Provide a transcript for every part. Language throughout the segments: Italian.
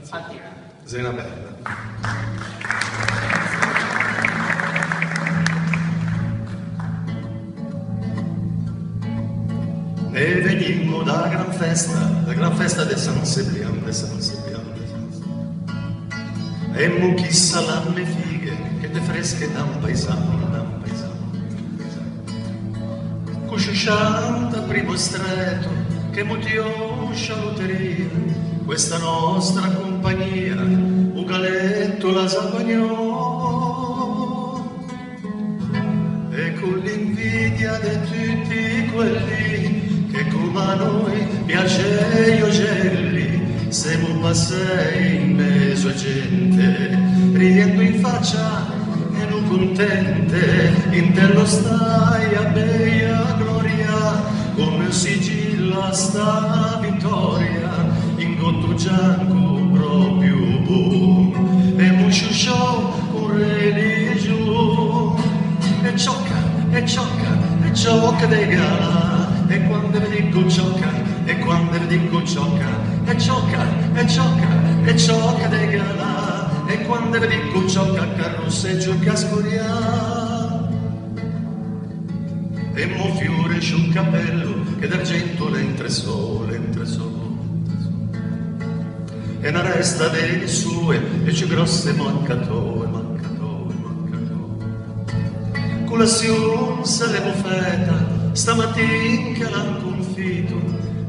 grazie. A te. Zena bella. Ne venimmo da gran festa de San Sebrian, de San Sebrian, de San Sebrian. E mo chissà lamme fighe, che te fresche da un paesano, Cusciuscianta primo stretto, che mutio scialotteria, questa nostra compagnia, un galetto la s'aguagnò. E con l'invidia di tutti quelli che come a noi piace gli ogelli, siamo passei in mezzo a gente, riendo in faccia e non contente, in te lo stai a beia gloria, come sigilla sta vittoria, in gotto gianco proprio buon, e musciusciò un religio, e ciocca dei gala, e quando vi dico ciocca, e quando vi dico ciocca, e ciocca dei gala, e quando vi dico ciocca, carrosseggio cascoria. E mo fiore sul cappello, che d'argento l'entre sole, e una resta delle sue, e ci grosse mancatoe. Colazione se le bufeta, stamattina che l'han confito,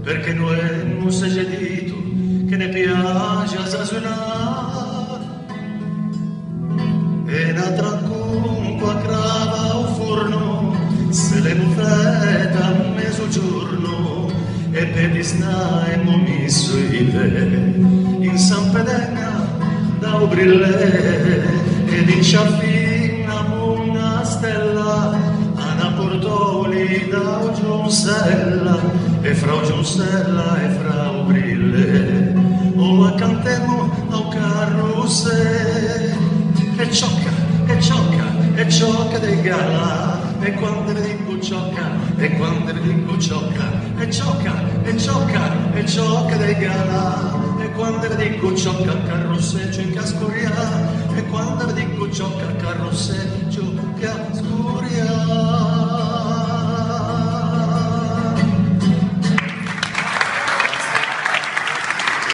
perché noi non si è gedito, che ne piace a sazonare. E una tranconqua crava o forno, se le bufeta a mezzogiorno, e per disnare messo in San Pedena da Obrille, ed in Sciaffina una stella, Anna Portoli da Gionsella, e fra Gionsella e fra Obrille, o accantemo a carrosse, e ciocca dei gala, e quando vi dico ciocca, e quando vi dico ciocca, e ciocca dei gala, e quando vi dico ciocca, carrosseggio in cascoria, e quando vi dico ciocca, carrosseggio cascoria.